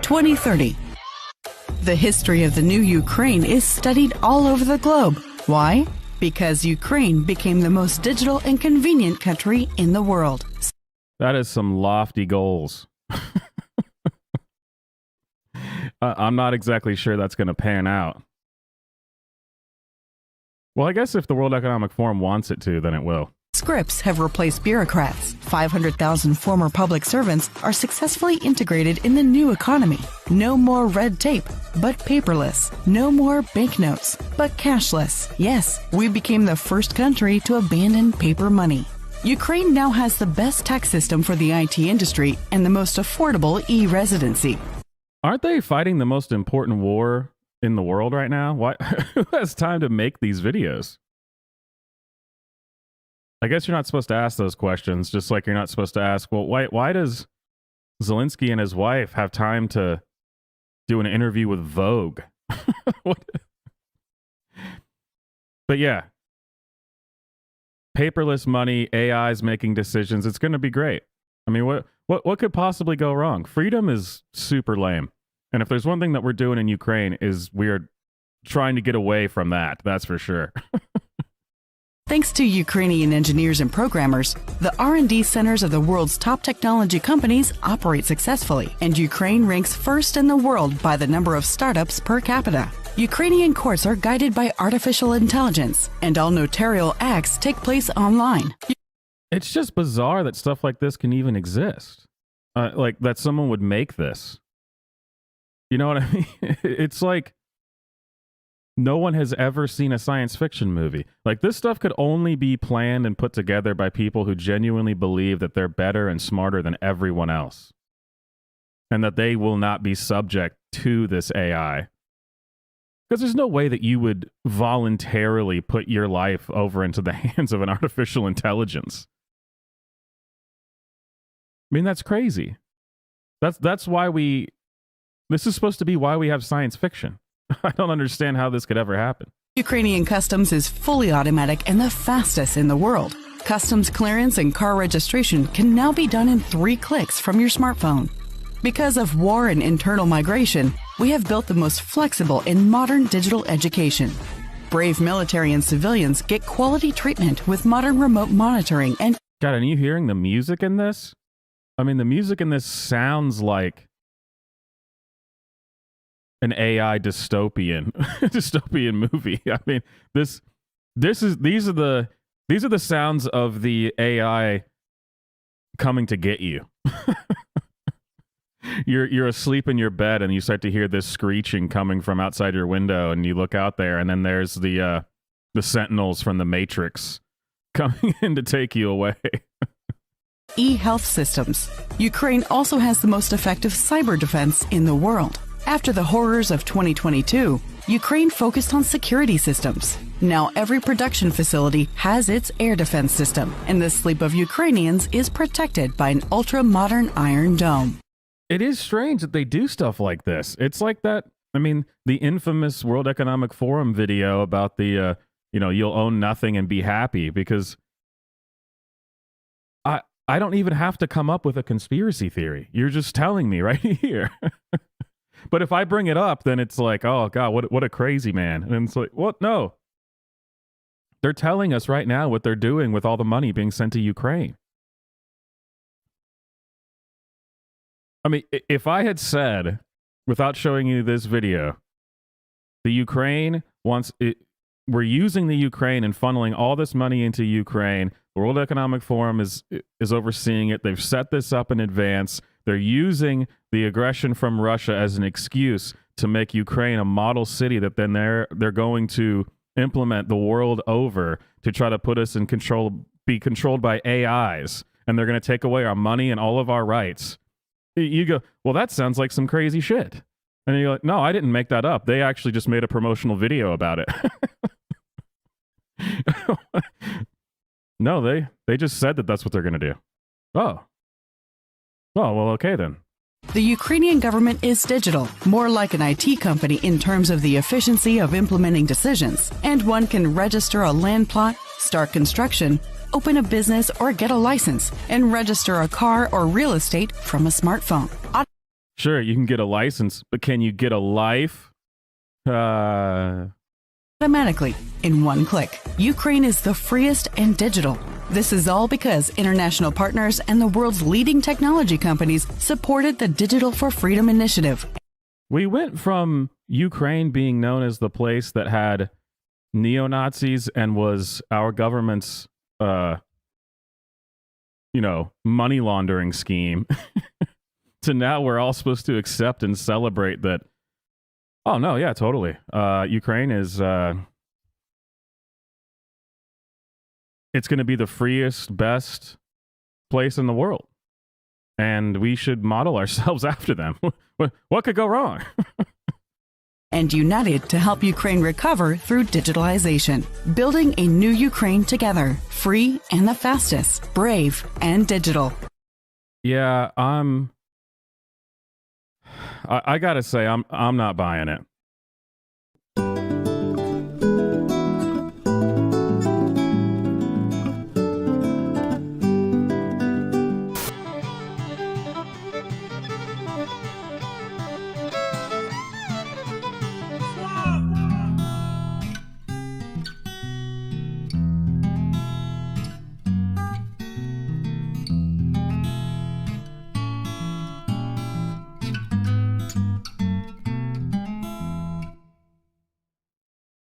2030. The history of the new Ukraine is studied all over the globe. Why? Because Ukraine became the most digital and convenient country in the world. That is some lofty goals. I'm not exactly sure that's going to pan out. Well, I guess if the World Economic Forum wants it to, then it will. Scripts have replaced bureaucrats. 500,000 former public servants are successfully integrated in the new economy. No more red tape, but paperless. No more banknotes, but cashless. Yes, we became the first country to abandon paper money. Ukraine now has the best tax system for the IT industry and the most affordable e-residency. Aren't they fighting the most important war in the world right now? Why? Who has time to make these videos? I guess you're not supposed to ask those questions, just like you're not supposed to ask, well, why does Zelensky and his wife have time to do an interview with Vogue? But yeah, paperless money, AI's making decisions. It's going to be great. I mean, what could possibly go wrong? Freedom is super lame. And if there's one thing that we're doing in Ukraine is we're trying to get away from that. That's for sure. Thanks to Ukrainian engineers and programmers, the R&D centers of the world's top technology companies operate successfully, and Ukraine ranks first in the world by the number of startups per capita. Ukrainian courts are guided by artificial intelligence, and all notarial acts take place online. It's just bizarre that stuff like this can even exist. Like that someone would make this. You know what I mean? It's like no one has ever seen a science fiction movie. Like this stuff could only be planned and put together by people who genuinely believe that they're better and smarter than everyone else. And that they will not be subject to this AI. Because there's no way that you would voluntarily put your life over into the hands of an artificial intelligence. I mean, that's crazy. That's why this is supposed to be why we have science fiction. I don't understand how this could ever happen. Ukrainian customs is fully automatic and the fastest in the world. Customs clearance and car registration can now be done in 3 clicks from your smartphone. Because of war and internal migration, we have built the most flexible and modern digital education. Brave military and civilians get quality treatment with modern remote monitoring and... God, are you hearing the music in this? I mean, the music in this sounds like an AI dystopian movie. I mean, these are the sounds of the AI coming to get you. You're asleep in your bed and you start to hear this screeching coming from outside your window, and you look out there, and then there's the sentinels from the Matrix coming in to take you away. E-health systems. Ukraine also has the most effective cyber defense in the world. After the horrors of 2022, Ukraine focused on security systems. Now every production facility has its air defense system, and the sleep of Ukrainians is protected by an ultra-modern iron dome. It is strange that they do stuff like this. It's like that, I mean, the infamous World Economic Forum video about the, you'll own nothing and be happy, because I don't even have to come up with a conspiracy theory. You're just telling me right here. But if I bring it up, then it's like, oh, God, what a crazy man. And it's like, what? No. They're telling us right now what they're doing with all the money being sent to Ukraine. I mean, if I had said, without showing you this video, the Ukraine wants it, we're using the Ukraine and funneling all this money into Ukraine. The World Economic Forum is overseeing it. They've set this up in advance. They're using the aggression from Russia as an excuse to make Ukraine a model city that then they're going to implement the world over to try to put us in control, be controlled by AIs, and they're going to take away our money and all of our rights. You go, well, that sounds like some crazy shit. And you're like, no, I didn't make that up. They actually just made a promotional video about it. No, they just said that that's what they're going to do. Oh, well, okay then. The Ukrainian government is digital, more like an IT company in terms of the efficiency of implementing decisions, and one can register a land plot, start construction, open a business or get a license, and register a car or real estate from a smartphone. Sure, you can get a license, but can you get a life? Automatically, in one click. Ukraine is the freest and digital. This is all because international partners and the world's leading technology companies supported the Digital for Freedom initiative. We went from Ukraine being known as the place that had neo-Nazis and was our government's, money laundering scheme to now we're all supposed to accept and celebrate that. Oh, no, yeah, totally. Ukraine is, it's going to be the freest, best place in the world. And we should model ourselves after them. What could go wrong? And united to help Ukraine recover through digitalization. Building a new Ukraine together. Free and the fastest. Brave and digital. Yeah, I gotta say, I'm not buying it.